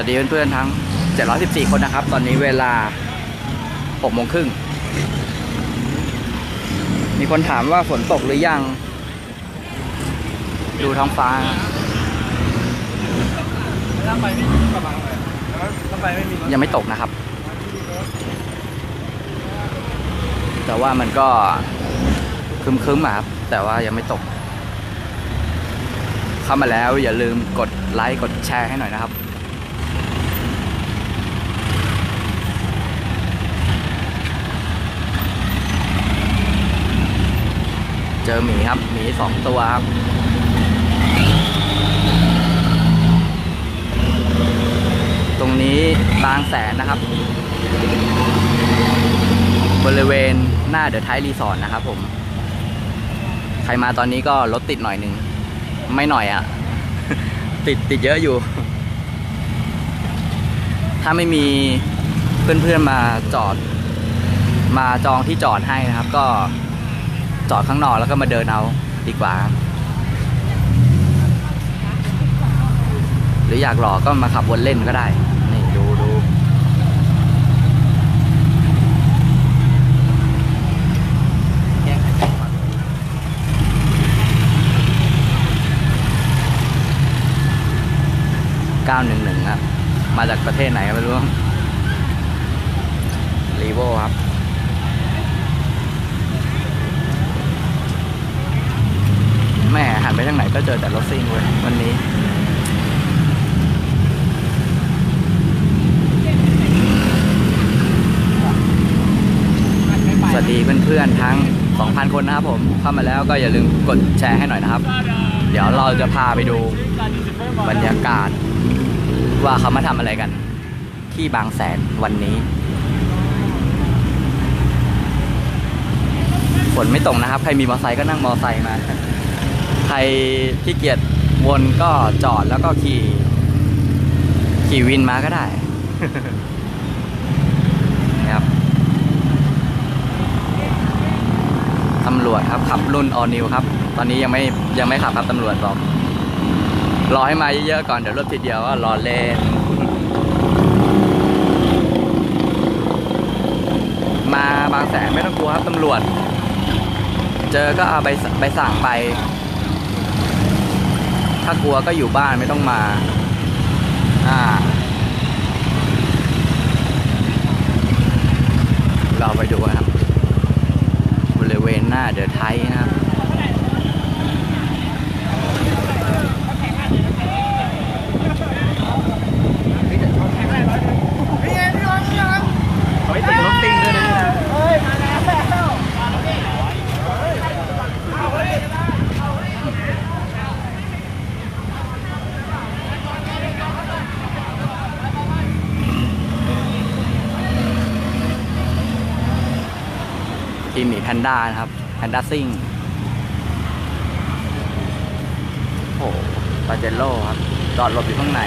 วัสดีเพื่อนๆทั้ง714คนนะครับตอนนี้เวลา6:30น.มีคนถามว่าฝนตกหรือยังดูท้องฟ้ายังไม่ตกนะครับแต่ว่ามันก็ครึ้มๆครับแต่ว่ายังไม่ตกเข้ามาแล้วอย่าลืมกดไลค์กดแชร์ให้หน่อยนะครับเจอหมีครับหมี2 ตัวครับตรงนี้บางแสนนะครับบริเวณหน้าเดอะไทป์รีสอร์ทนะครับผมใครมาตอนนี้ก็รถติดหน่อยนึงไม่หน่อยอ่ะ ติดเยอะอยู่ถ้าไม่มีเพื่อนๆมาจองที่จอดให้นะครับก็จอดข้างนอกแล้วก็มาเดินเอาดีกว่าหรืออยากหล่อก็มาขับวนเล่นก็ได้นี่ดู911ครับมาจากประเทศไหนไม่รู้รีโวครับแม่หันไปทางไหนก็เจอแต่รถซิ่งเว้ยวันนี้สวัสดีเพื่อนๆทั้ง 2,000 คนนะครับผมเข้ามาแล้วก็อย่าลืมกดแชร์ให้หน่อยนะครับเดี๋ยวเราจะพาไปดูบรรยากาศว่าเขามาทำอะไรกันที่บางแสนวันนี้ฝนไม่ตกนะครับใครมีมอเตอร์ไซค์ก็นั่งมอเตอร์ไซค์มาใครขี้เกียจวนก็จอดแล้วก็ขี่วินมาก็ได้ นะครับตำรวจครับขับรุ่น All New ครับตอนนี้ยังไม่ขับครับตำรวจบอกรอให้มาเยอะๆก่อนเดี๋ยวรถทีเดียวว่ารอเล่นมาบางแสนไม่ต้องกลัวครับตำรวจเจอก็เอาใบสั่งไปถ้ากลัวก็อยู่บ้านไม่ต้องมาเราไปดูครับบริเวณหน้าเดอะไทป์นะครับทีมหมีแพนด้านะครับแพนด้าซิ่งโอ้ปาเจโร่ครับจอดหลบอยู่ข้างใน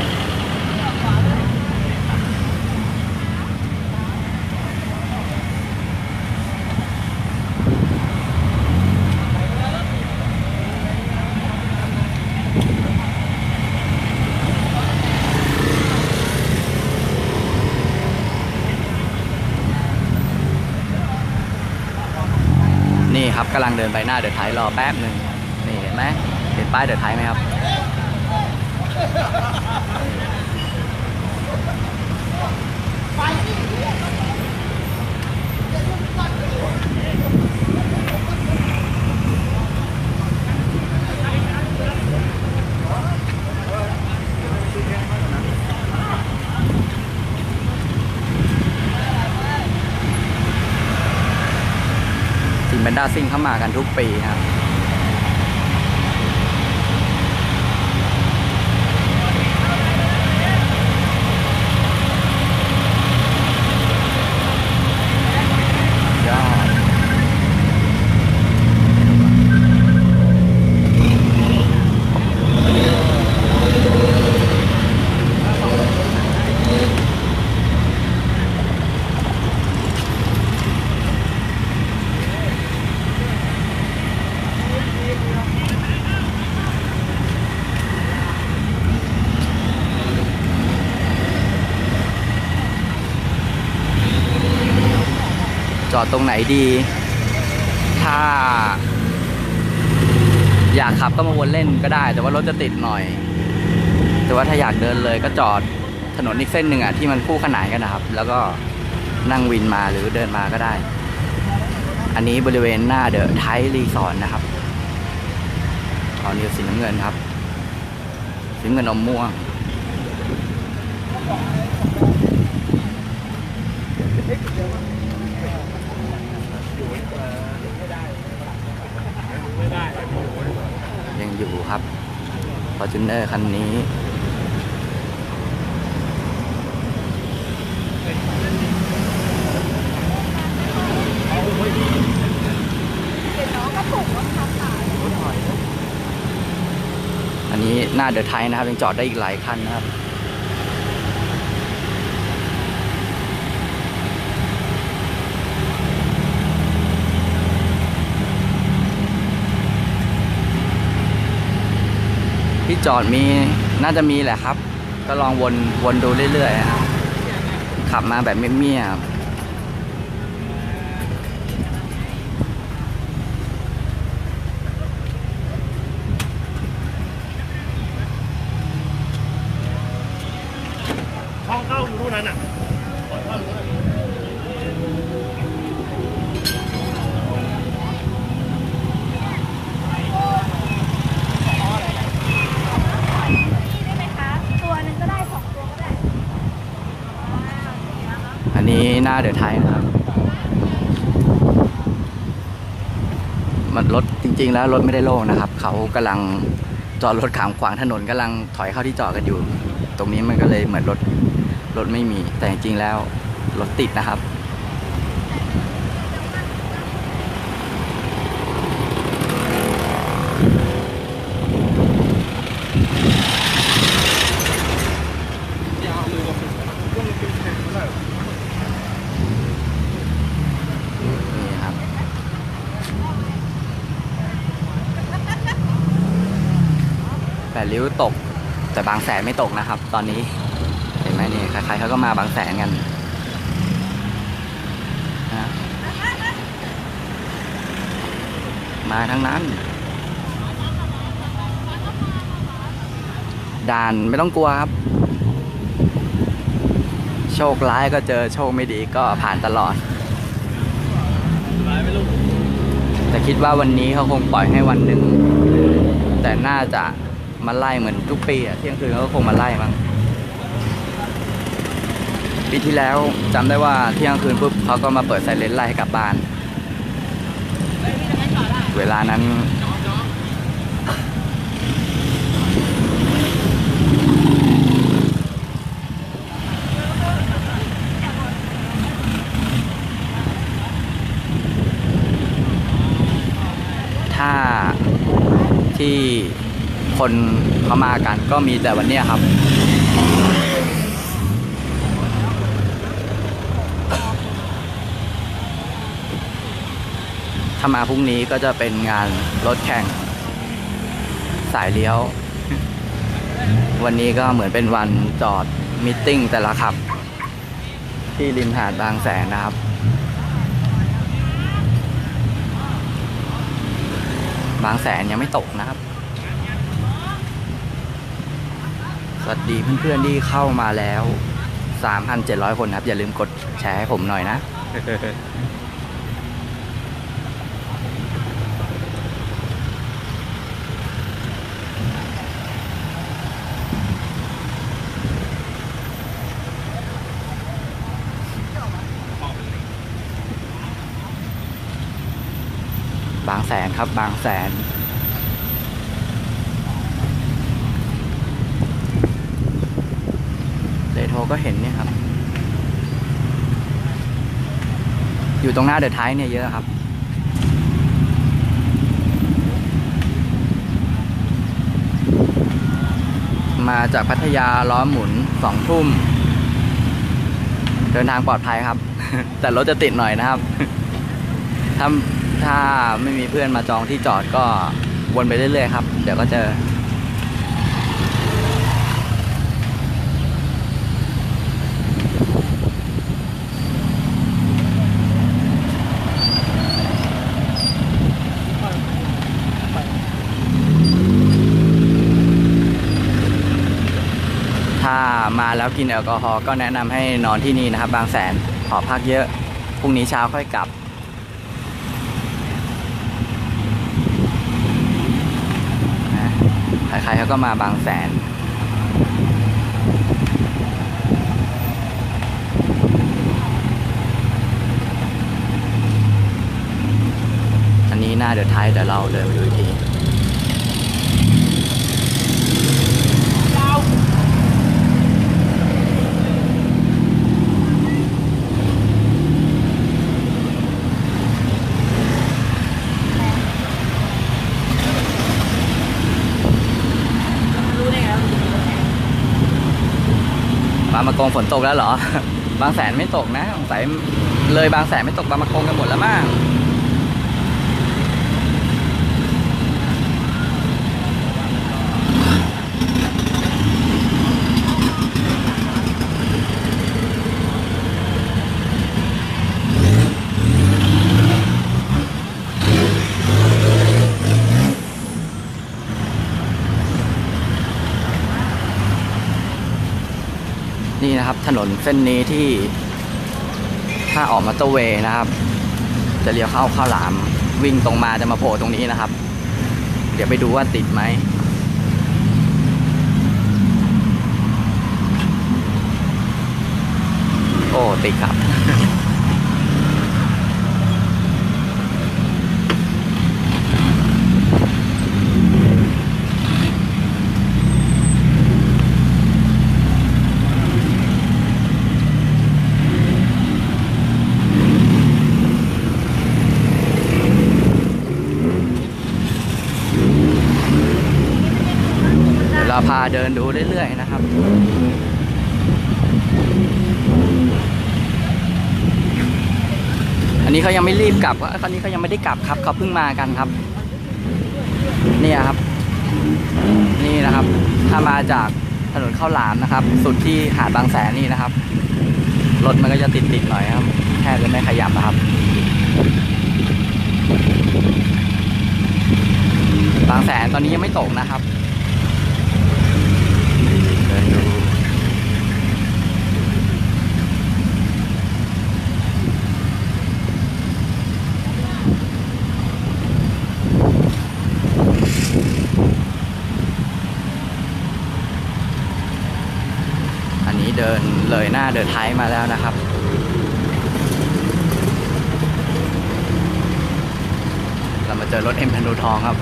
นี่ครับกำลังเดินไปหน้าเดอะไทป์รอแป๊บหนึ่งนี่เห็นไหมเห็นป้ายเดอะไทป์ไหมครับแพนด้าซิ่งเข้ามากันทุกปีครับ จอดตรงไหนดี ถ้าอยากขับก็มาวนเล่นก็ได้ แต่ว่ารถจะติดหน่อย แต่ว่าถ้าอยากเดินเลยก็จอดถนนอีกเส้นหนึ่งอ่ะที่มันคู่ขนานกันนะครับ แล้วก็นั่งวินมาหรือเดินมาก็ได้ อันนี้บริเวณหน้าเดอะไทรีสอร์ทนะครับเอาเนียวสีน้ำเงินครับสีน้ำเงินอมม่วงยังอยู่ครับ Fortuner คันนี้อันนี้หน้าเดอะไทยนะครับยังจอดได้อีกหลายคันนะครับที่จอดมีน่าจะมีแหละครับ ก็ลองวนดูเรื่อยๆนะครับขับมาแบบเมี่ยมห้องเข้าอยู่นู่นนั่นอ่ะอันนี้หน้าเดอะไทยนะครับมันรถจริงๆแล้วรถไม่ได้โล่งนะครับเขากำลังจอดรถขวางถนนกำลังถอยเข้าที่จอดกันอยู่ตรงนี้มันก็เลยเหมือนรถไม่มีแต่จริงๆแล้วรถติดนะครับนี่ครับ8 ริ้วตกแต่บางแสนไม่ตกนะครับตอนนี้เห็นไหมนี่ใครๆเขาก็มาบางแสนกันนะมาทั้งนั้นด่านไม่ต้องกลัวครับโชคร้ายก็เจอโชคไม่ดีก็ผ่านตลอดแต่คิดว่าวันนี้เขาคงปล่อยให้วันหนึ่งแต่น่าจะมาไล่เหมือนทุกปีอะเที่ยงคืนเขาก็คงมาไล่มั้งปีที่แล้วจำได้ว่าเที่ยงคืนปุ๊บเขาก็มาเปิดไซเรนไล่ให้กลับบ้านเวลานั้นถ้าที่คนเขามากันก็มีแต่วันนี้ครับถ้ามาพรุ่งนี้ก็จะเป็นงานรถแข่งสายเลี้ยววันนี้ก็เหมือนเป็นวันจอดมีตติ้งแต่ละขับที่ริมหาดบางแสนนะครับบางแสนยังไม่ตกนะครับสวัสดีเพื่อนๆที่เข้ามาแล้ว 3,700 คนครับอย่าลืมกดแชร์ให้ผมหน่อยนะ บางแสนครับบางแสนเลโทก็เห็นเนี่ยครับอยู่ตรงหน้าเดอะไทยเนี่ยเยอะครับมาจากพัทยาล้อหมุน2 ทุ่มเดินทางปลอดภัยครับ แต่รถจะติดหน่อยนะครับ ถ้าไม่มีเพื่อนมาจองที่จอดก็วนไปเรื่อยๆครับเดี๋ยวก็เจอ ถ้ามาแล้วกินแอลกอฮอล์ก็แนะนำให้นอนที่นี่นะครับ บางแสนหอพักเยอะพรุ่งนี้เช้าค่อยกลับนะใครๆเขาก็มาบางแสนอันนี้หน้าเดอะไทยเดี๋ยวเราเดินไปดูอีกทีบางมะกงฝนตกแล้วเหรอ บางแสนไม่ตกนะสงสัยเลยบางแสนไม่ตกบางมะกงกันหมดแล้วมั้งนี่นะครับถนนเส้นนี้ที่ถ้าออกมอเตอร์เวย์นะครับจะเลี้ยวเข้าข้าวหลามวิ่งตรงมาจะมาโผล่ตรงนี้นะครับเดี๋ยวไปดูว่าติดไหมโอ้ติดครับ เราพาเดินดูเรื่อยๆนะครับอันนี้เขายังไม่รีบกลับคันนี้เขายังไม่ได้กลับครับเขาเพิ่งมากันครับเนี่ยครับนี่นะครับถ้ามาจากถนนข้าวหลามนะครับสุดที่หาดบางแสนนี่นะครับรถมันก็จะติดหน่อยครับแทบจะไม่ขยับนะครับบางแสนตอนนี้ยังไม่ตกนะครับเดินดูอันนี้เดินเลยหน้าเดินไทยมาแล้วนะครับเรามาเจอรถเอ็มธนูทองครับ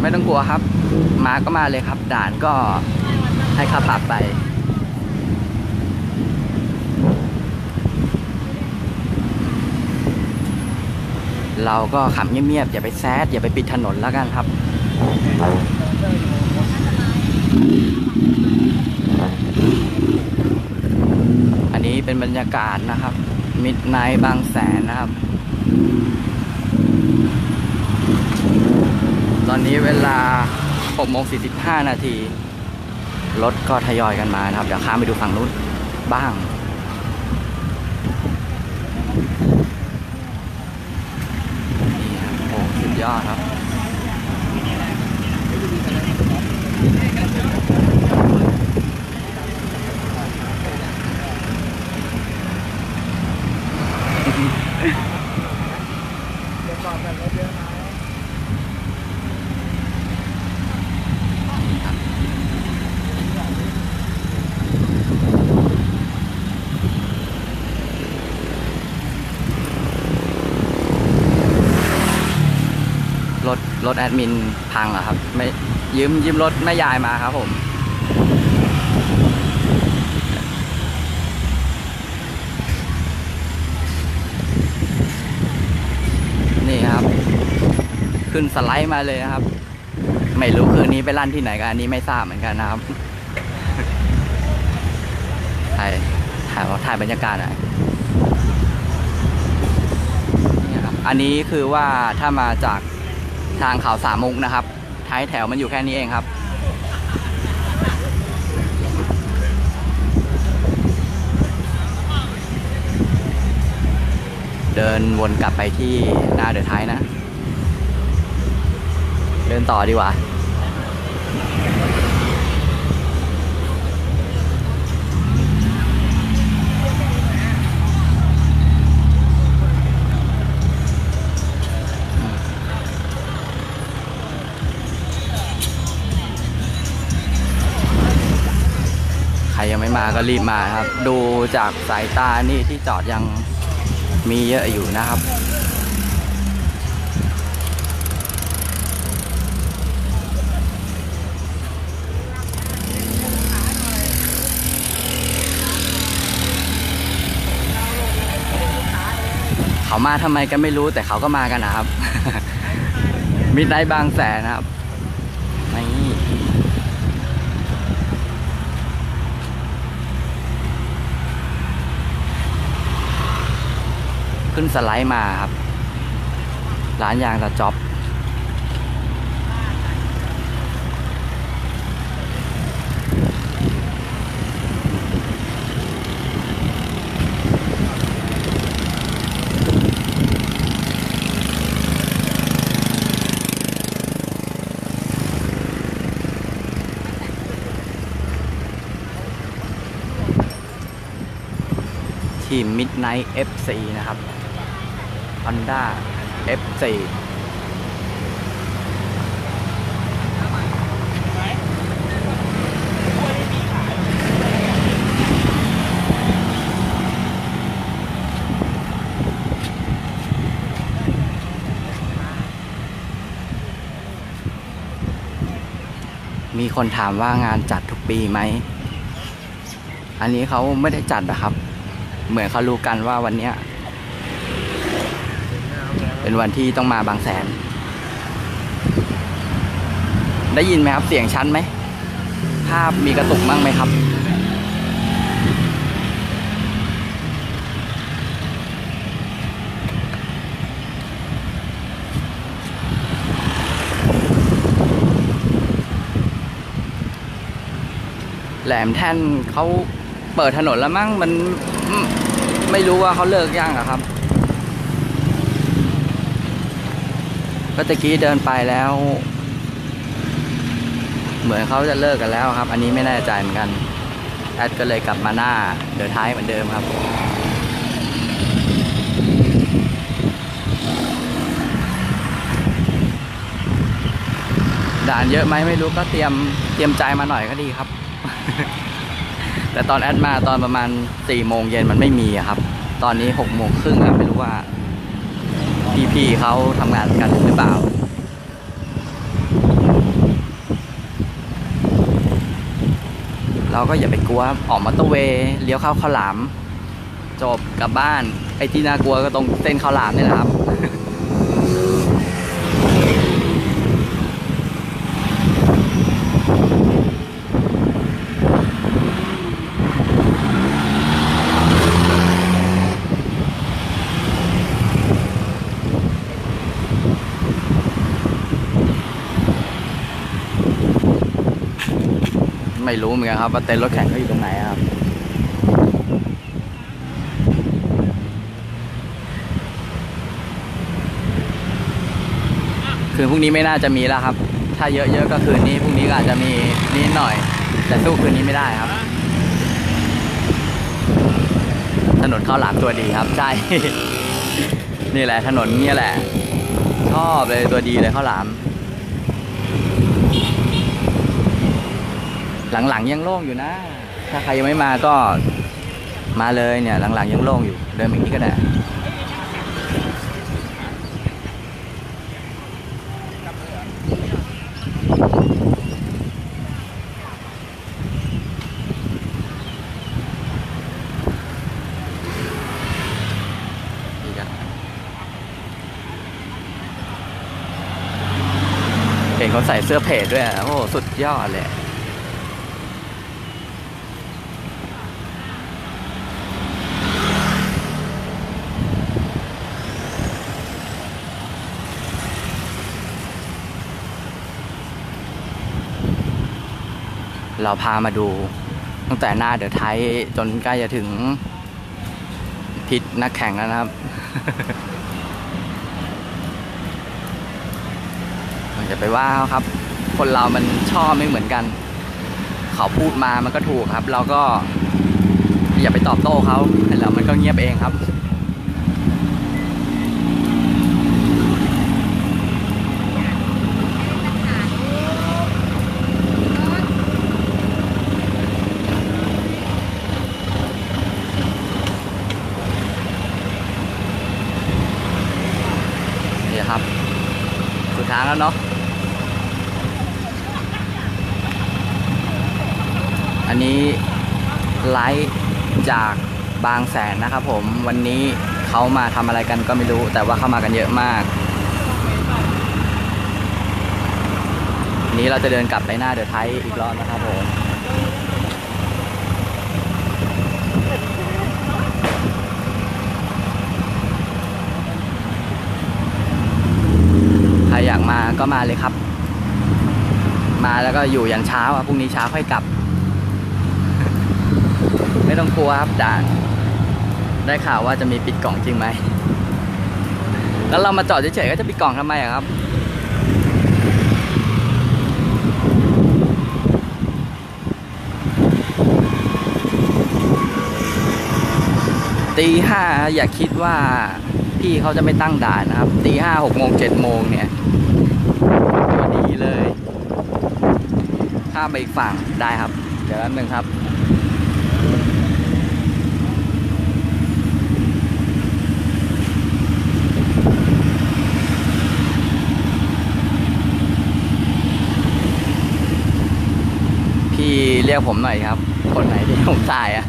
ไม่ต้องกลัวครับมาก็มาเลยครับด่านก็ให้ค่าปรับไปเราก็ขับเงียบๆอย่าไปแซดอย่าไปปิดถนนแล้วกันครับอันนี้เป็นบรรยากาศนะครับมิดไนท์บางแสนนะครับตอนนี้เวลา 6:45 นาทีรถก็ทยอยกันมานะครับเดี๋ยวข้ามไปดูฝั่งนู้นบ้างนี่ครับโอ้สุดยอดครับรถแอดมินพังเหรอครับไม่ยืมรถแม่ยายมาครับผมนี่ครับขึ้นสไลด์มาเลยนะครับไม่รู้คืนนี้ไปลั่นที่ไหนกันอันนี้ไม่ทราบเหมือนกันนะครับถ่ายบรรยากาศหน่อยนี่ครับอันนี้คือว่าถ้ามาจากทางเขาสามมุกนะครับท้ายแถวมันอยู่แค่นี้เองครับ เดินวนกลับไปที่หน้าเดอะไทป์นะ เดินต่อดีกว่าใครยังไม่มาก็รีบมาครับ ดูจากสายตานี่ที่จอดยังมีเยอะอยู่นะครับ เขามาทำไมกันไม่รู้แต่เขาก็มากันนะครับ มิดไนท์บางแสนนะครับนี่ขึ้นสไลด์มาครับ ร้านยางตาจ๊อบทีม Midnight FC นะครับ Honda F4 มีคนถามว่างานจัดทุกปีไหม อันนี้เขาไม่ได้จัดนะครับ เหมือนเขารู้กันว่าวันเนี้ยเป็นวันที่ต้องมาบางแสน ได้ยินไหมครับเสียงชัดไหม ภาพมีกระตุกมั่งไหมครับ แหลมแท่นเขาเปิดถนนแล้วมั้งมันไม่รู้ว่าเขาเลิกยังอะครับก็ตะกี้เดินไปแล้ว เหมือนเขาจะเลิกกันแล้วครับ อันนี้ไม่แน่ใจเหมือนกันแอดก็เลยกลับมาหน้าเดินท้ายเหมือนเดิมครับด่านเยอะไหมไม่รู้ก็เตรียมใจมาหน่อยก็ดีครับ แต่ตอนแอดมาตอนประมาณ4 โมงเย็นมันไม่มีครับตอนนี้6 โมงครึ่งครับไม่รู้ว่าพี่ๆเขาทำงานกันหรือเปล่าเราก็อย่าไปกลัวออกมอเตอร์เวย์เลี้ยวเข้าข้าวหลามจบกลับบ้านไอ้ที่น่ากลัวก็ตรงเส้นข้าวหลามนี่แหละครับ ไม่รู้เหมือนกันครับว่าเต็นท์รถแข่งเขาอยู่ตรงไหนครับคืนพรุ่งนี้ไม่น่าจะมีแล้วครับถ้าเยอะๆก็คืนนี้พรุ่งนี้ก็อาจจะมีนิดหน่อยแต่สู้คืนนี้ไม่ได้ครับถนนข้าวหลามตัวดีครับใช่ นี่แหละถนนนี่แหละชอบเลยตัวดีเลยข้าวหลามหลังๆยังโล่งอยู่นะถ้าใครยังไม่มาก็มาเลยเนี่ยหลังๆยังโล่งอยู่เดินแบบนี้ก็ได้เห็นเขาใส่เสื้อเพจด้วยโอ้สุดยอดเลยเราพามาดูตั้งแต่หน้าเดอะไทป์จนใกล้จะถึง ผิดนักแข่งแล้วนะครับ มันจะไปว่าเขาครับ คนเรามันชอบไม่เหมือนกัน เขาพูดมามันก็ถูกครับ เราก็อย่าไปตอบโต้เขาแล้วมันก็เงียบเองครับนี่ครับสุดทางแล้วเนาะอันนี้ไลฟ์จากบางแสนนะครับผมวันนี้เขามาทำอะไรกันก็ไม่รู้แต่ว่าเข้ามากันเยอะมากนี้เราจะเดินกลับไปหน้าเดอะไทยอีกรอบนะครับผมใครอยากมาก็มาเลยครับมาแล้วก็อยู่ยันเช้าพรุ่งนี้เช้าค่อยกลับ ไม่ต้องกลัวครับด่านได้ข่าวว่าจะมีปิดกล่องจริงไหมแล้วเรามาจอดเฉยๆก็จะปิดกล่องทำไมอะครับตีห้าอย่าคิดว่าพี่เขาจะไม่ตั้งด่านนะครับตีห้า6 โมง 7 โมงเนี่ยพอดีเลยข้ามไปอีกฝั่งได้ครับเดี๋ยวแป๊บนึงครับพี่เรียกผมหน่อยครับคนไหนที่ผมถ่ายอ่ะ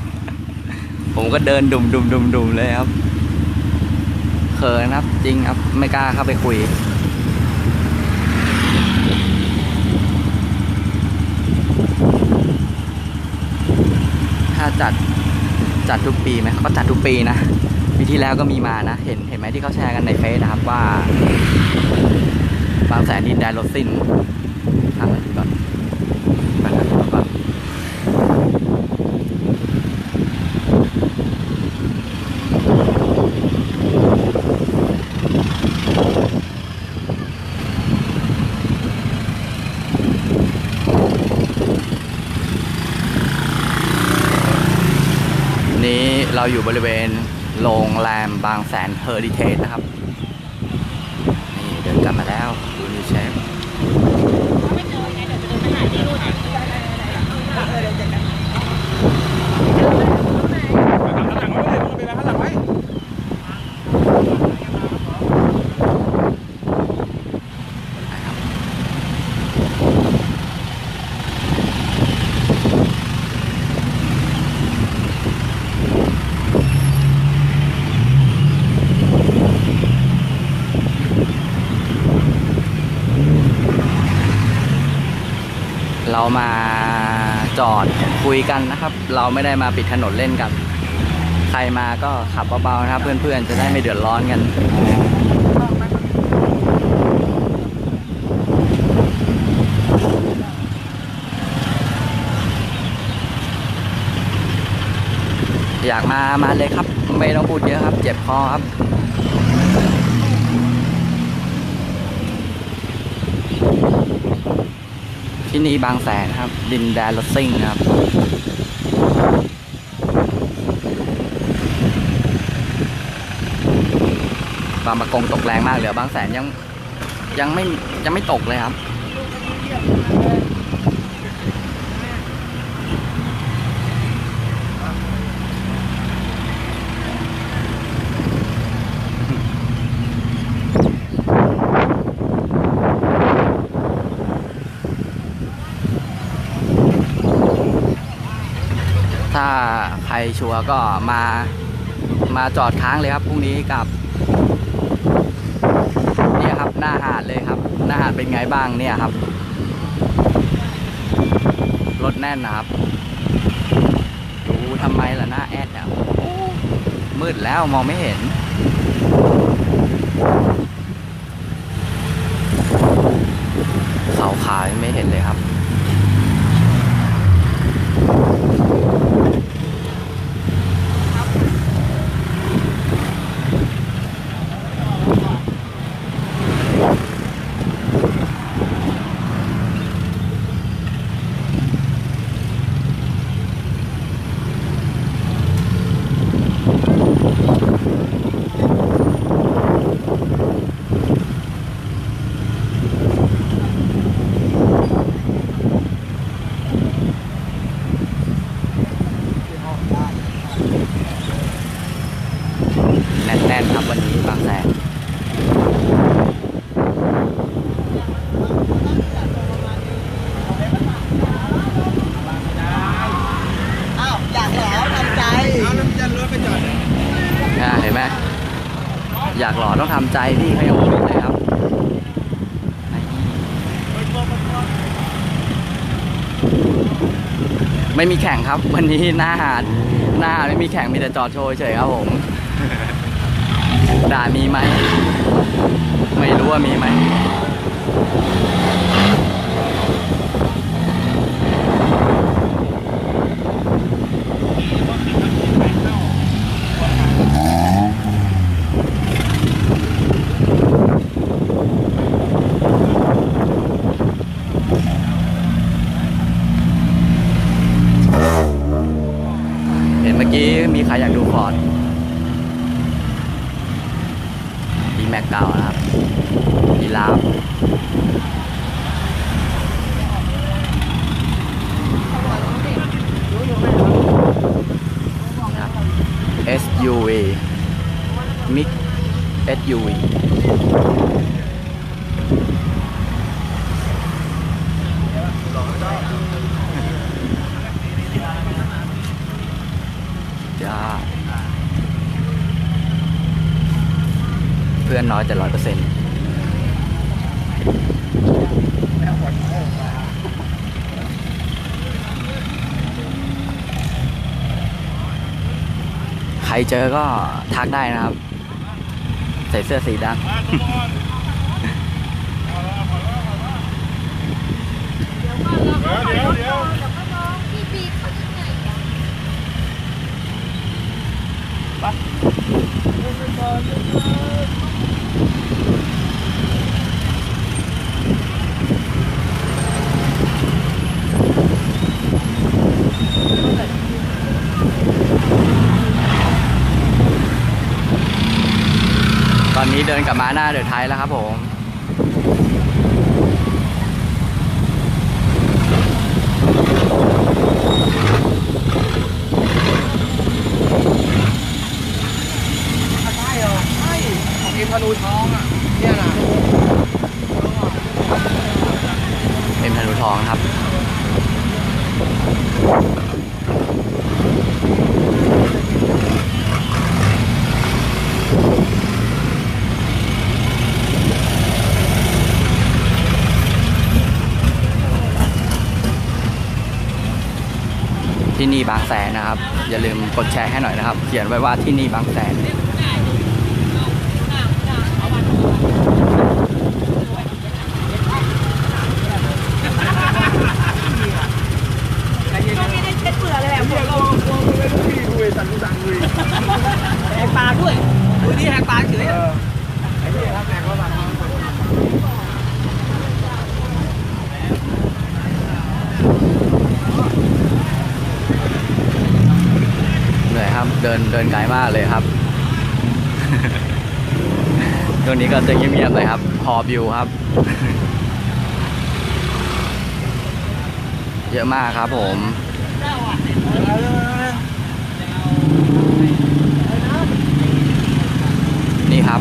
ผมก็เดินดุมเลยครับเขินครับจริงครับไม่กล้าเข้าไปคุยถ้าจัดทุกปีไหมก็จัดทุกปีนะปีที่แล้วก็มีมานะเห็นไหมที่เขาแชร์กันในเฟซนะครับว่าบางแสนดินแดนรถสิ้นทำอะไรก่อนนี้เราอยู่บริเวณโรงแรมบางแสนเฮอริเทจนะครับนี่เดินกลับมาแล้วดูนี่เชฟเรามาจอดคุยกันนะครับเราไม่ได้มาปิดถนนเล่นกันใครมาก็ขับเบาๆนะครับเพื่อนๆจะได้ไม่เดือดร้อนกันอยากมาเลยครับไม่ต้องพูดเยอะครับเจ็บคอครับที่นี่บางแสนครับดินแดนรถซิ่งครับบางประกงตกแรงมากเหลือบางแสนยังไม่ตกเลยครับถ้าใครชัวร์ก็มาจอดค้างเลยครับพรุ่งนี้กับเนี่ยครับหน้าหาดเลยครับหน้าหาดเป็นไงบ้างเนี่ยครับรถแน่นนะครับดูทำไมล่ะหน้าแอดเนี่ยมืดแล้วมองไม่เห็นเขาขาวไม่เห็นเลยครับ ต้องทำใจพี่เขายังบอกเลยครับไม่มีแข่งครับ วันนี้หน้าหาดไม่มีแข่งมีแต่จอดโชว์เฉยครับผม ด่ามีไหมไม่รู้ว่ามีไหมเห็นเมื่อกี้มีใครอยากดูฟอร์ดดีแม็กเก่านะครับดีลาฟครับ SUV มิก SUV จ้าเพื่อนน้อยแต่100%ใครเจอก็ทักได้นะครับ ใส่เสื้อสีดำ เดี๋ยวพี่ปีเขายังไงอ่ะ ตอนนี้เดินกลับมาหน้าเดอะไทยแล้วครับผม ใช่เหรอใช่ของเอ็มธนูทองอ่ะเนี่ยนะ เอ็มธนูทองครับ ที่นี่บางแสนนะครับ อย่าลืมกดแชร์ให้หน่อยนะครับ เขียนไว้ว่าที่นี่บางแสนแหกปากด้วยดูนี่แหกปากเฉย ไอ้ที่ทำแหลกแล้วแบบ เหนื่อยครับ เดินไกลมากเลยครับ ตรงนี้ก็จะเงียบๆเลยครับฮอบิวครับ เยอะมากครับผม นี่ครับ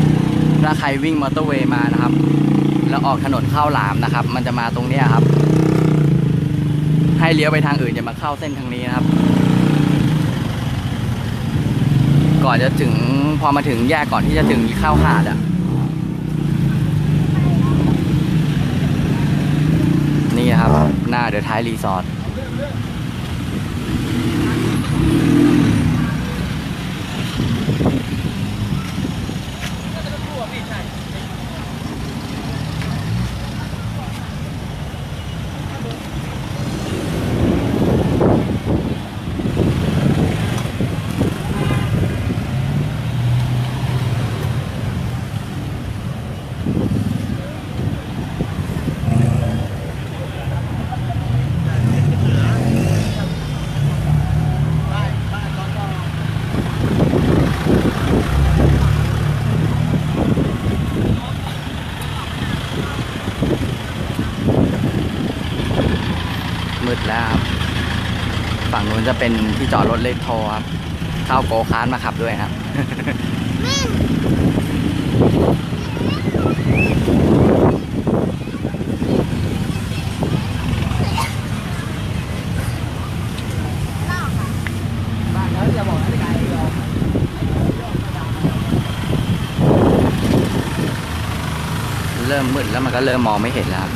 ถ้าใครวิ่งมอเตอร์เวย์มานะครับ แล้วออกถนนเข้าหลามนะครับ มันจะมาตรงเนี้ยครับ ให้เลี้ยวไปทางอื่นอย่ามาเข้าเส้นทางนี้นะครับ ก่อนจะถึงพอมาถึงแยกก่อนที่จะถึงเข้าหาดอ่ะ นี่นะครับ หน้าเดอะไทยรีสอร์ทมืดแล้วครับ ฝั่งนู้นจะเป็นที่จอดรถเล็กโทครับ เข้าโกคาร์ทมาขับด้วยครับ บ้านเขาจะบอกให้ไกลเรา ริ่มมืดแล้วมันก็เริ่มมองไม่เห็นแล้วครับ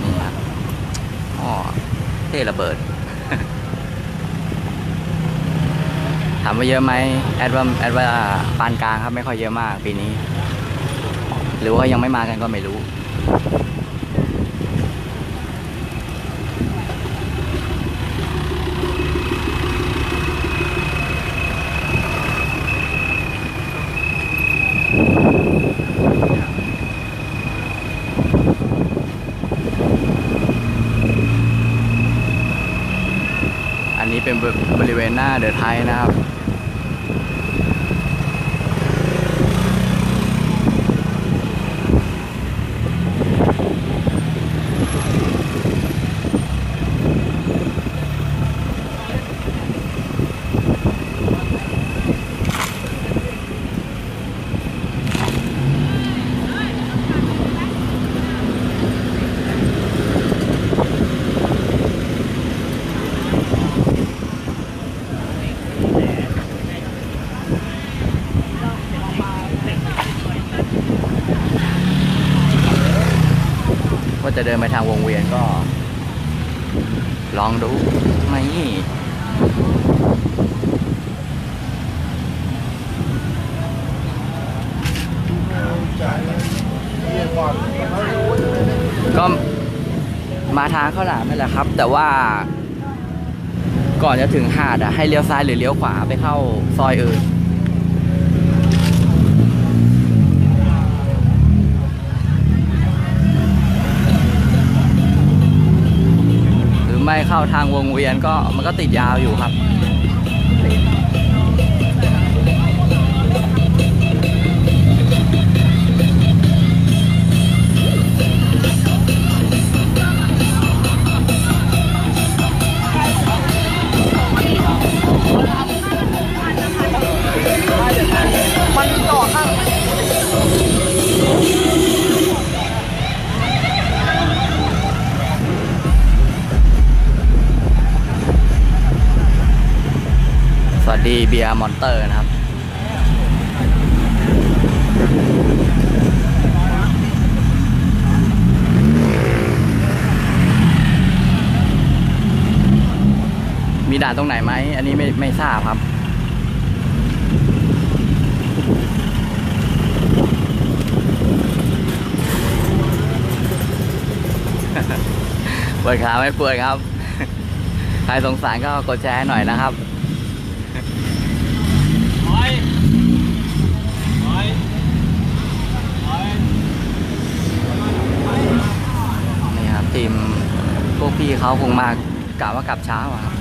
นี่ครับอ๋อเท่ระเบิด ถามว่าเยอะไหมแอดว่าปานกลางครับไม่ค่อยเยอะมากปีนี้ หรือว่ายังไม่มากันก็ไม่รู้อันนี้เป็นบริเวณหน้าเดอะไทยนะครับว่าจะเดินไปทางวงเวียนก็ลองดูไหมก็มาทางข้าวหลามนี่แหละครับแต่ว่าก่อนจะถึงหาดให้เลี้ยวซ้ายหรือเลี้ยวขวาไปเข้าซอยอื่นไม่เข้าทางวงเวียนก็มันก็ติดยาวอยู่ครับมันต่อข้างสวัสดีเบียร์มอนเตอร์นะครับมีด่านตรงไหนไหมอันนี้ไม่ทราบครับ ปวดขาไม่ปวดครับ ใครสงสารก็กดแชร์หน่อยนะครับนี่ครับทีมพวกพี่เขาคงมากะว่ากลับเช้าอะครับ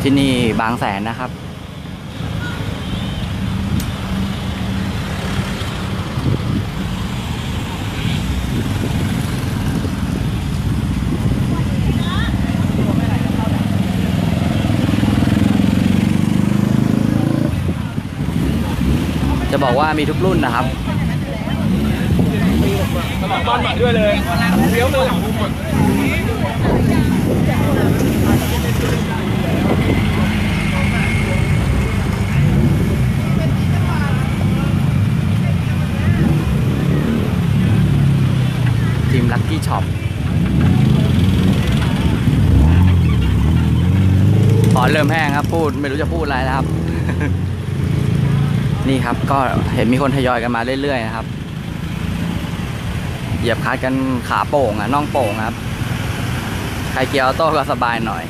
ที่นี่บางแสนนะครับ จะบอกว่ามีทุกรุ่นนะครับ ตลอดบ้านใหม่ด้วยเลยเลี้ยวเลยทีมลัคกี้ช็อปขอเริ่มแห้งครับพูดไม่รู้จะพูดอะไรแล้วครับ นี่ครับก็เห็นมีคนทยอยกันมาเรื่อยๆนะครับเหยียบคลัตช์กันขาโป่งน่องโป่งครับใครเกียร์ออโต้ก็สบายหน่อย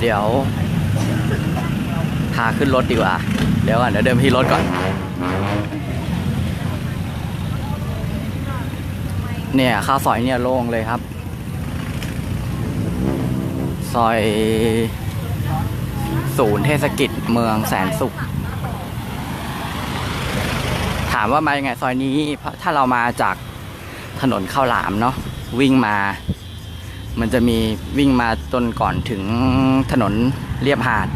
เดี๋ยวพาขึ้นรถดีกว่า เดี๋ยวก่อนเดี๋ยวเดินที่รถก่อน เนี่ยข้าวซอยเนี่ยโล่งเลยครับ ซอยศูนย์เทศกิจเมืองแสนสุข ถามว่ามายังไงซอยนี้ถ้าเรามาจากถนนข้าวหลามเนาะวิ่งมามันจะมีวิ่งมาจนก่อนถึงถนนเลียบหาด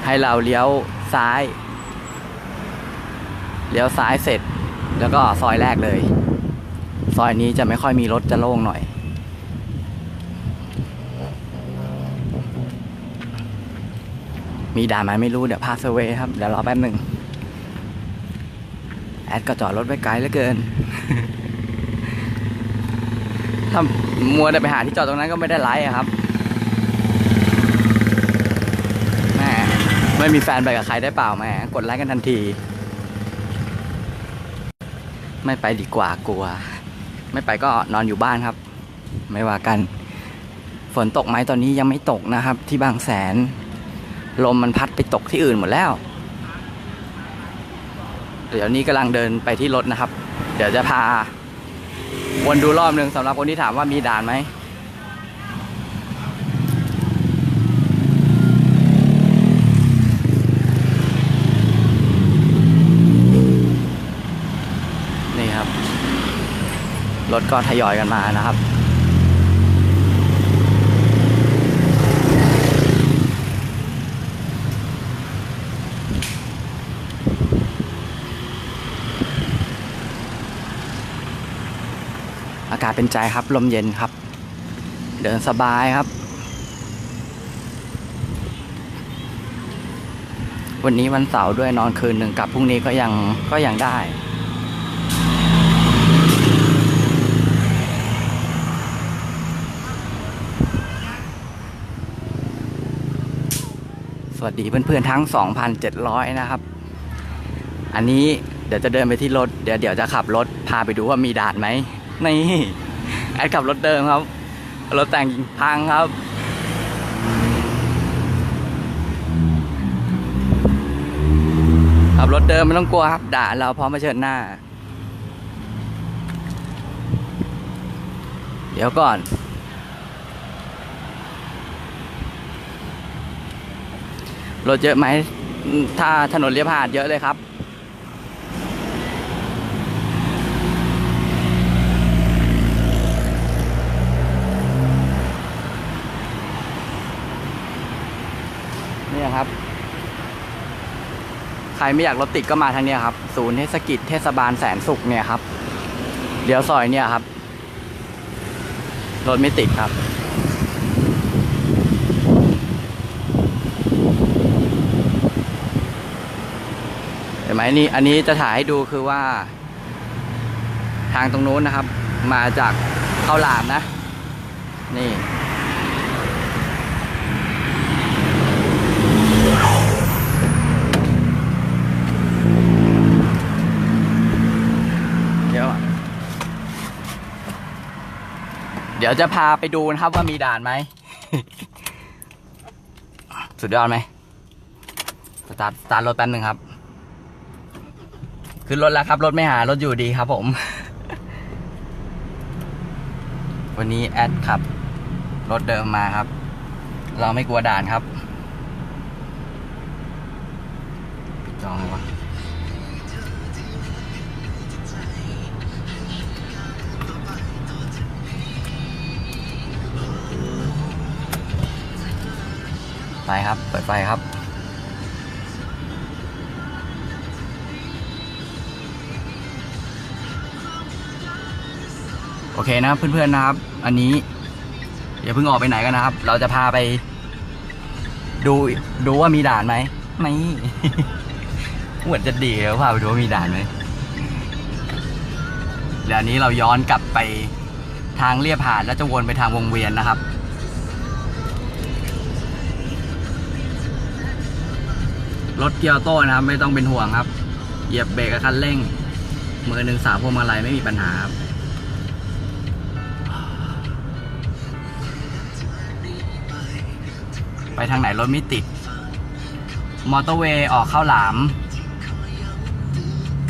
ให้เราเลี้ยวซ้ายเสร็จแล้วก็ซอยแรกเลยซอยนี้จะไม่ค่อยมีรถจะโล่งหน่อยมีด่านไหมไม่รู้เดี๋ยวพาเซอร์เวย์ครับเดี๋ยวรอแป๊บหนึ่งแอดก็จอดรถไว้ไกลเหลือเกิน ถ้ามัวแต่ไปหาที่จอดตรงนั้นก็ไม่ได้ไลฟ์ครับแม่ไม่มีแฟนไปกับใครได้เปล่าแม่กดไลค์กันทันทีไม่ไปดีกว่ากลัวไม่ไปก็นอนอยู่บ้านครับไม่ว่ากันฝนตกไหมตอนนี้ยังไม่ตกนะครับที่บางแสนลมมันพัดไปตกที่อื่นหมดแล้วเดี๋ยวนี้กำลังเดินไปที่รถนะครับเดี๋ยวจะพาวนดูรอบนึงสำหรับคนที่ถามว่ามีด่านไหมนี่ครับรถก็ทยอยกันมานะครับอากาศเป็นใจครับลมเย็นครับเดินสบายครับวันนี้วันเสาร์ด้วยนอนคืนหนึ่งกลับพรุ่งนี้ก็ยังได้สวัสดีเพื่อนๆทั้ง 2,700 นะครับอันนี้เดี๋ยวจะเดินไปที่รถเดี๋ยวจะขับรถพาไปดูว่ามีด่านไหมนี่แอดขับรถเดิมครับรถแต่งพังครับขับรถเดิมไม่ต้องกลัวครับด่านเราพร้อมเผชิญหน้าเดี๋ยวก่อนรถเยอะไหมถ้าถนนเลียบหาดเยอะเลยครับนี่ครับใครไม่อยากรถติดก็มาทางนี้ครับศูนย์เทศกิจเทศบาลแสนสุขเนี่ยครับเดี๋ยวซอยเนี่ยครับรถไม่ติดครับเห็นไหมนี่อันนี้จะถ่ายให้ดูคือว่าทางตรงนู้นนะครับมาจากข้าวหลามนะนี่เดี๋ยวจะพาไปดูนะครับว่ามีด่านไหม สุดยอดไหมสตาร์ทรถแป๊บนึงครับขึ้นรถแล้วครับรถไม่หารถอยู่ดีครับผม วันนี้แอดขับรถเดิมมาครับเราไม่กลัวด่านครับปิดจองเลยวะไปครับเปิดไฟครับโอเคนะเพื่อนๆนะครับอันนี้อย่าเพิ่งออกไปไหนกันนะครับเราจะพาไปดูว่ามีด่านไหมไม่ เหมือนจะดีแล้วพาไปดูว่ามีด่านไหมแล้วอันนี้เราย้อนกลับไปทางเลียบหาดแล้วจะวนไปทางวงเวียนนะครับรถเกียร์โต้นะครับไม่ต้องเป็นห่วงครับเหยียบเบรกกับคันเร่งมือหนึ่งสาวพวงมาลัยไม่มีปัญหาครับ ไปทางไหนรถไม่ติดมอเตอร์เวย์ออกข้าวหลาม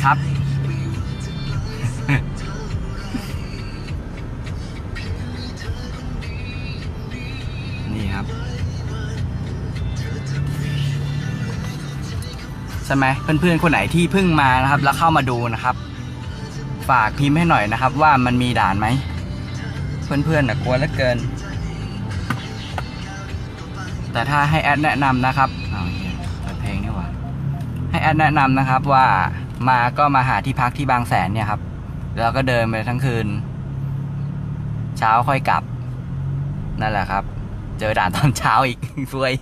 ครับ นี่ครับใช่ไหมเพื่อนๆคนไหนที่เพิ่งมานะครับ แล้วเข้ามาดูนะครับ ฝากพิมพ์ให้หน่อยนะครับ ว่ามันมีด่านไหมเพื่อนๆกลัวเหลือเกิน แต่ถ้าให้แอดแนะนำนะครับเปิดเพลงนี่หว่าให้แอดแนะนำนะครับว่ามาก็มาหาที่พักที่บางแสนเนี่ยครับแล้วก็เดินไปทั้งคืนเช้าค่อยกลับนั่นแหละครับเจอด่านตอนเช้าอีก ซวย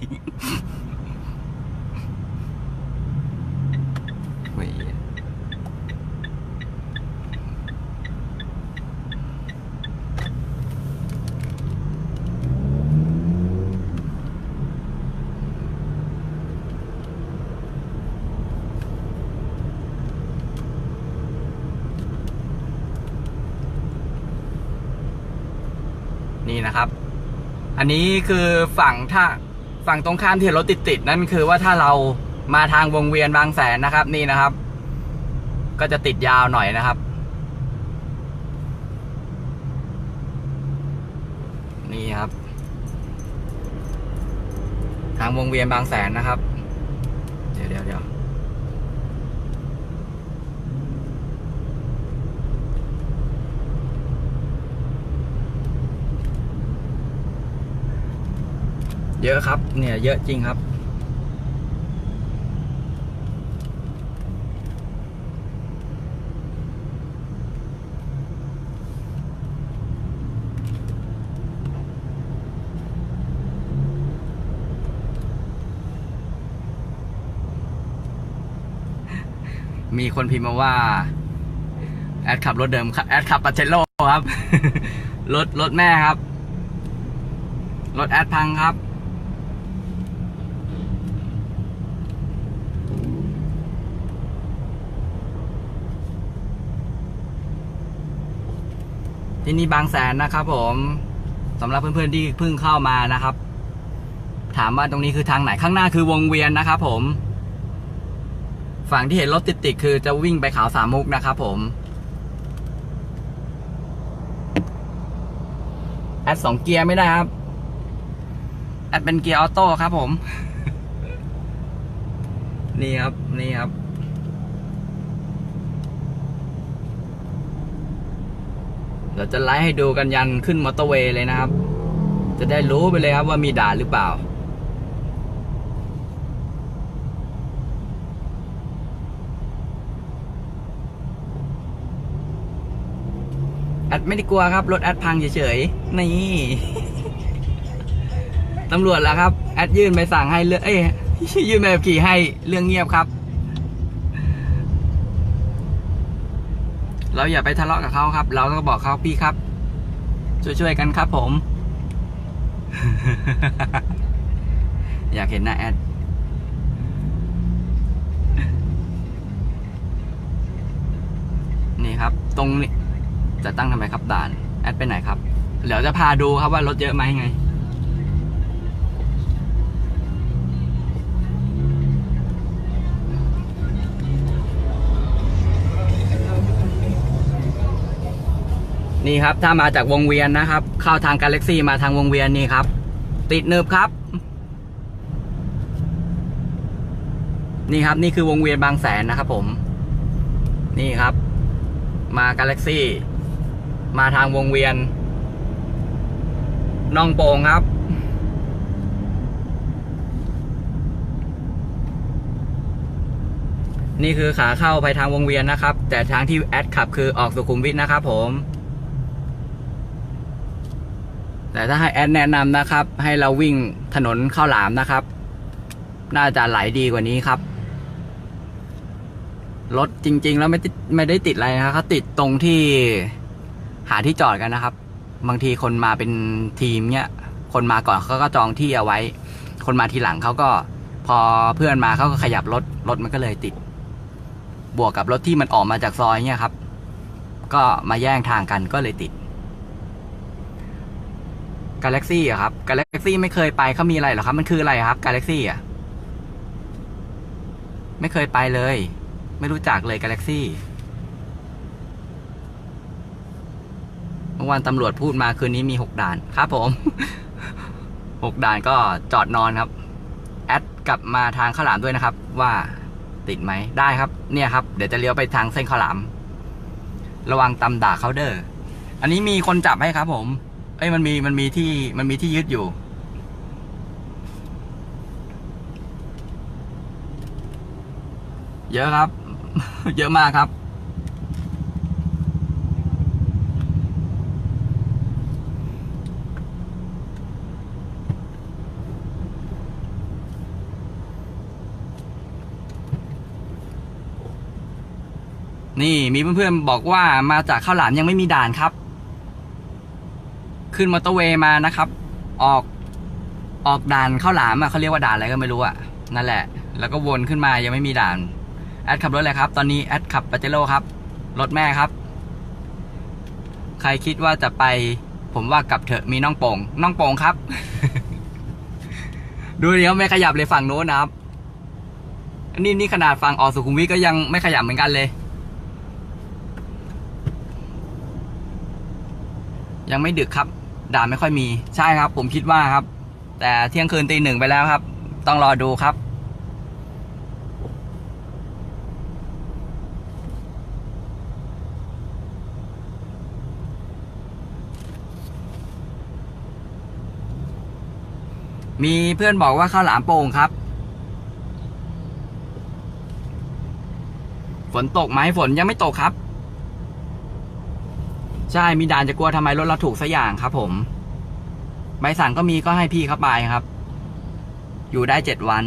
นี่นะครับอันนี้คือฝั่งตรงข้ามที่รถติดนั่นคือว่าถ้าเรามาทางวงเวียนบางแสนนะครับนี่นะครับก็จะติดยาวหน่อยนะครับนี่ครับทางวงเวียนบางแสนนะครับเดี๋ยวเยอะครับเนี่ยเยอะจริงครับมีคนพิมพ์มาว่าแอดขับรถเดิมแอดขับปาเจโร่ครับ รถแม่ครับรถแอดพังครับที่นี่บางแสนนะครับผมสำหรับเพื่อนๆที่เพิ่งเข้ามานะครับถามว่าตรงนี้คือทางไหนข้างหน้าคือวงเวียนนะครับผมฝั่งที่เห็นรถติดคือจะวิ่งไปเขาสามมุกนะครับผมแอด2 เกียร์ไม่ได้ครับแอดเป็นเกียร์ออโต้ครับผม นี่ครับเดี๋ยวจะไลฟ์ให้ดูกันยันขึ้นมอเตอร์เวย์เลยนะครับจะได้รู้ไปเลยครับว่ามีด่านหรือเปล่าแอดไม่ได้กลัวครับรถแอดพังเฉยๆนี่ ตำรวจแล้วครับแอดยื่นใบสั่งให้ยื่นใบขับขี่ให้เรื่องเงียบครับเราอย่าไปทะเลาะกับเขาครับเราก็บอกเขาพี่ครับช่วยๆกันครับผม อยากเห็นหน้าแอดนี่ครับตรงนี้จะตั้งทำไมครับด่านแอดไปไหนครับเดี๋ยวจะพาดูครับว่ารถเยอะไหมไงนี่ครับถ้ามาจากวงเวียนนะครับเข้าทางกาแล็กซี่มาทางวงเวียนนี่ครับติดเนิบครับนี่ครับนี่คือวงเวียนบางแสนนะครับผมนี่ครับมากาแล็กซี่มาทางวงเวียนน่องโป่งครับนี่คือขาเข้าไปทางวงเวียนนะครับแต่ทางที่แอดขับคือออกสุขุมวิทนะครับผมแต่ถ้าให้แอดแนะนำนะครับให้เราวิ่งถนนข้าวหลามนะครับน่าจะไหลดีกว่านี้ครับรถจริงๆแล้วไม่ได้ติดอะไรนะครับเขาติดตรงที่หาที่จอดกันนะครับบางทีคนมาเป็นทีมเนี่ยคนมาก่อนเขาก็จองที่เอาไว้คนมาทีหลังเขาก็พอเพื่อนมาเขาก็ขยับรถมันก็เลยติดบวกกับรถที่มันออกมาจากซอยเนี่ยครับก็มาแย่งทางกันก็เลยติดกาแล็กซี่ครับกาแล็ก ล็กซี่ไม่เคยไปเขามีอะไรเหรอครับมันคืออะไรครับกาแล็กซี่อ่ะไม่เคยไปเลยไม่รู้จักเลยกาแล็กซี่เมื่อวานตำรวจพูดมาคืนนี้มี6 ด่านครับผม 6 ด่านก็จอดนอนครับแอดกลับมาทางข้าวหลามด้วยนะครับว่าติดไหมได้ครับเนี่ยครับเดี๋ยวจะเลี้ยวไปทางเส้นข้าวหลามระวังตำด่าเขาเด้ออันนี้มีคนจับให้ครับผมเอ้ยมันมีที่ยึดอยู่เยอะครับ เยอะมากครับนี่มีเพื่อนๆบอกว่ามาจากข้าวหลามยังไม่มีด่านครับขึ้นมอเตอร์เวย์มานะครับออกด่านข้าวหลามเขาเรียกว่าด่านอะไรก็ไม่รู้อ่ะนั่นแหละแล้วก็วนขึ้นมายังไม่มีด่านแอดขับรถอะไรครับตอนนี้แอดขับปาเจโร่ครับรถแม่ครับใครคิดว่าจะไปผมว่ากลับเถอะมีน้องโป่งครับ ดูเดี๋ยวไม่ขยับเลยฝั่งโน้นนะครับนี่ขนาดฝั่งออกสุขุมวิทก็ยังไม่ขยับเหมือนกันเลยยังไม่ดึกครับด่านไม่ค่อยมีใช่ครับผมคิดว่าครับแต่เที่ยงคืนตี 1ไปแล้วครับต้องรอดูครับมีเพื่อนบอกว่าข้าวหลามโป่งครับฝนตกไหมฝนยังไม่ตกครับใช่มีด่านจะกลัวทำไมรถเราถูกสักอย่างครับผมใบสั่งก็มีก็ให้พี่เขาไปครับอยู่ได้7 วัน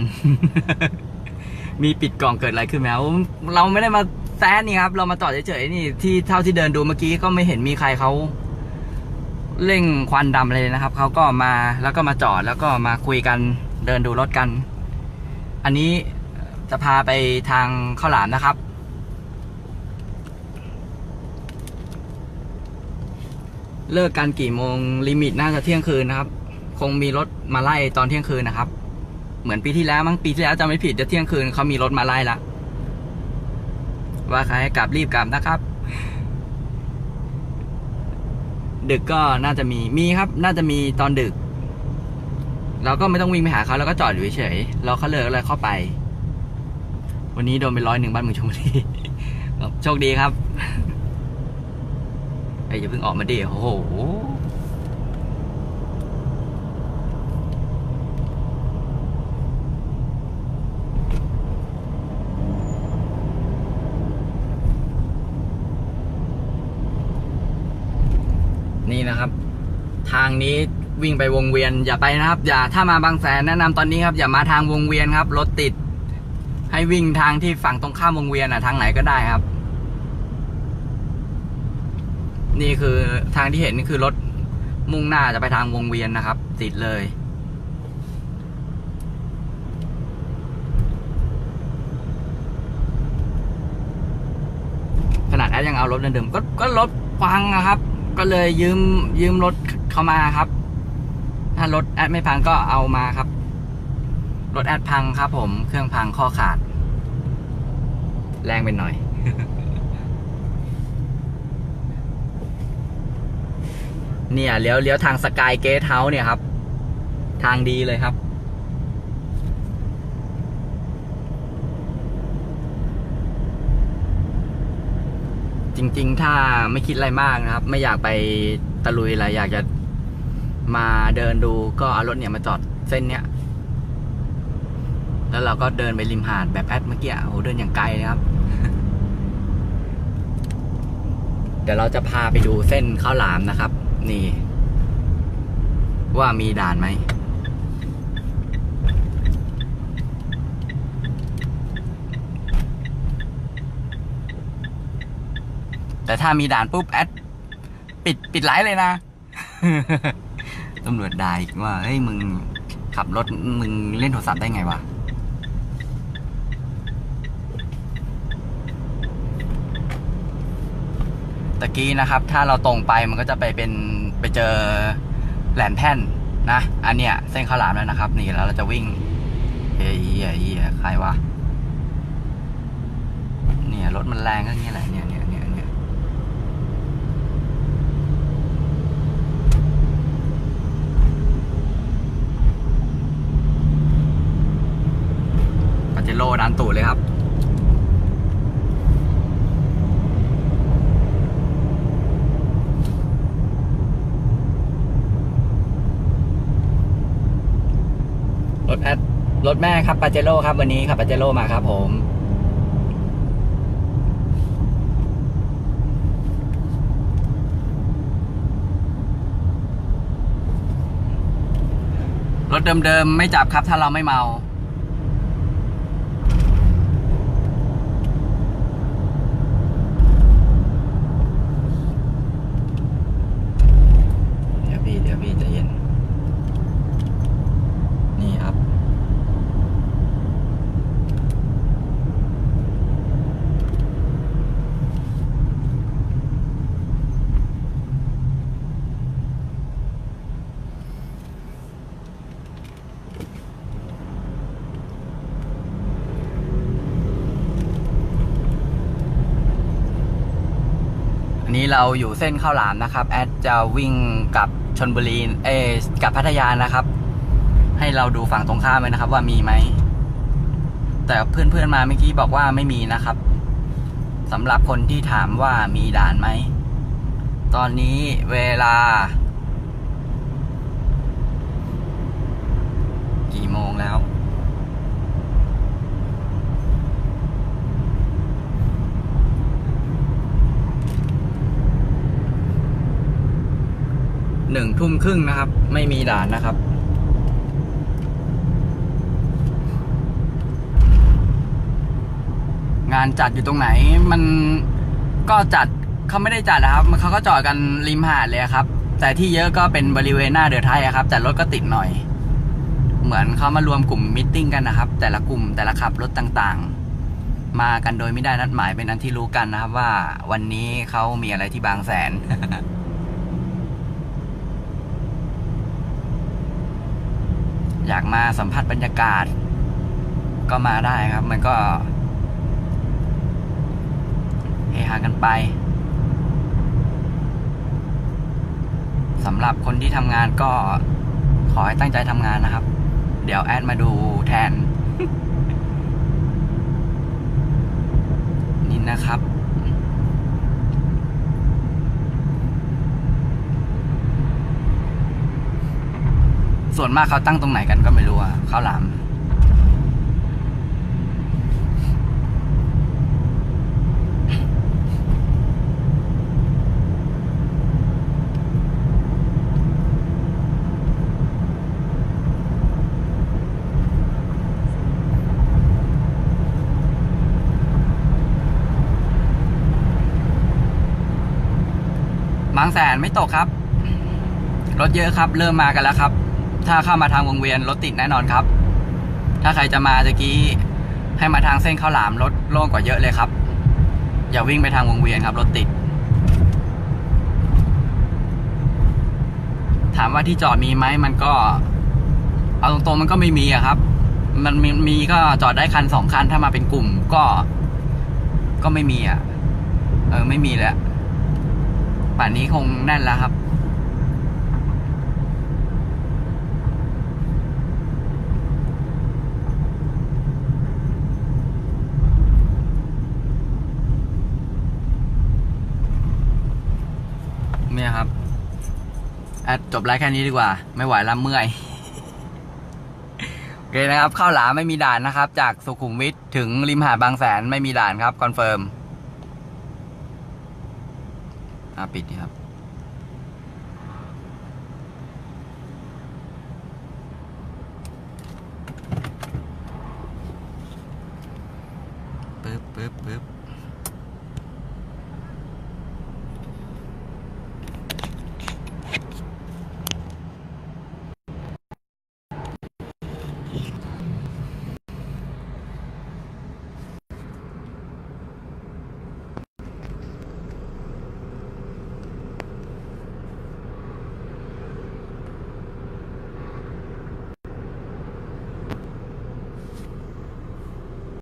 มีปิดกล่องเกิดอะไรขึ้นไหมเราไม่ได้มาแซนนี่ครับเรามาจอดเฉยๆนี่ที่เท่าที่เดินดูเมื่อกี้ก็ไม่เห็นมีใครเขาเร่งควันดำเลยนะครับเขาก็มาแล้วก็มาจอดแล้วก็มาคุยกันเดินดูรถกันอันนี้จะพาไปทางข้าวหลามนะครับเลิกกันกี่โมงลิมิตน่าจะเที่ยงคืนนะครับคงมีรถมาไล่ตอนเที่ยงคืนนะครับเหมือนปีที่แล้วมั้งปีที่แล้วจำไม่ผิดจะเที่ยงคืนเขามีรถมาไล่ละว่าใครให้กลับรีบกลับนะครับดึกก็น่าจะมีครับน่าจะมีตอนดึกเราก็ไม่ต้องวิ่งไปหาเขาแล้วก็จอดอยู่เฉยๆเราเขาเลิกอะไรเข้าไปวันนี้โดนไป100บ้านเมืองชลบุรี โชคดีครับอย่าเพิ่งออกมาดิโอ้โหนี่นะครับทางนี้วิ่งไปวงเวียนอย่าไปนะครับอย่าถ้ามาบางแสนแนะนำตอนนี้ครับอย่ามาทางวงเวียนครับรถติดให้วิ่งทางที่ฝั่งตรงข้ามวงเวียนทางไหนก็ได้ครับนี่คือทางที่เห็นนี่คือรถมุ่งหน้าจะไปทางวงเวียนนะครับติดเลยขนาดแอดยังเอารถเดิมก็รถพังนะครับก็เลยยืมรถเข้ามาครับถ้ารถแอดไม่พังก็เอามาครับรถแอดพังครับผมเครื่องพังข้อขาดแรงไปหน่อย เนี่ยเลี้ยวทางสกายเกทเฮาส์เนี่ยครับทางดีเลยครับจริงๆถ้าไม่คิดอะไรมากนะครับไม่อยากไปตะลุยอะไรอยากจะมาเดินดูก็เอารถเนี่ยมาจอดเส้นเนี้ยแล้วเราก็เดินไปริมหาดแบบแอดเมื่อกี้โอ้เดินอย่างไกลเลยครับ เดี๋ยวเราจะพาไปดูเส้นข้าวหลามนะครับนี่ว่ามีด่านไหมแต่ถ้ามีด่านปุ๊บแอดปิดไลฟ์เลยนะ ตำรวจด่าอีกว่าเฮ้ยมึงขับรถมึงเล่นโทรศัพท์ได้ไงวะตะกี้นะครับถ้าเราตรงไปมันก็จะไปเจอแหลมแท่น นะอันเนี้ยเส้นข้าวหลามแล้วนะครับนี่แล้วเราจะวิ่งเฮียใครวะเนี่ยรถมันแรงก็อย่างเงี้ยแหละเนี่ยปาเจโร่ดันตูดเลยครับรถแม่ครับปาเจโร่ครับวันนี้ขับปาเจโร่มาครับผมรถเดิมๆไม่จับครับถ้าเราไม่เมาเดี๋ยวพี่ใจเย็นนี่ครับนี้เราอยู่เส้นข้าวหลามนะครับแอดจะวิ่งกับชลบุรีกับพัทยานะครับให้เราดูฝั่งตรงข้ามเลยนะครับว่ามีไหมแต่เพื่อนๆมาเมื่อกี้บอกว่าไม่มีนะครับสำหรับคนที่ถามว่ามีด่านไหมตอนนี้เวลากี่โมงแล้ว1:30นะครับไม่มีด่านนะครับงานจัดอยู่ตรงไหนมันก็จัดเขาไม่ได้จัดนะครับเขาก็จอดกันริมหาดเลยครับแต่ที่เยอะก็เป็นบริเวณหน้าเดอะไทยครับแต่รถก็ติดหน่อยเหมือนเขามารวมกลุ่มมีตติ้งกันนะครับแต่ละกลุ่มแต่ละขับรถต่างๆมากันโดยไม่ได้นัดหมายเป็นอันที่รู้กันนะครับว่าวันนี้เขามีอะไรที่บางแสน อยากมาสัมผัสบรรยากาศก็มาได้ครับมันก็เฮฮากันไปสำหรับคนที่ทำงานก็ขอให้ตั้งใจทำงานนะครับเดี๋ยวแอดมาดูแทน นี่นะครับส่วนมากเขาตั้งตรงไหนกันก็ไม่รู้อะข้าวหลามบางแสนไม่ตกครับรถเยอะครับเริ่มมากันแล้วครับถ้าเข้ามาทางวงเวียนรถติดแน่นอนครับถ้าใครจะมาตะกี้ให้มาทางเส้นข้าวหลามรถโล่งกว่าเยอะเลยครับอย่าวิ่งไปทางวงเวียนครับรถติดถามว่าที่จอดมีไหมมันก็เอาตรงๆมันก็ไม่มีอะครับมันมีก็จอดได้คัน2 คันถ้ามาเป็นกลุ่มก็ไม่มีอะไม่มีแล้วป่านนี้คงแน่นแล้วครับเนี่ยครับจบไลฟ์แค่นี้ดีกว่าไม่ไหวแล้วเมื่อยโอเคนะครับข้าวหลามไม่มีด่านนะครับจากสุขุมวิทถึงริมหาดบางแสนไม่มีด่านครับคอนเฟิร์มปิดดีครับ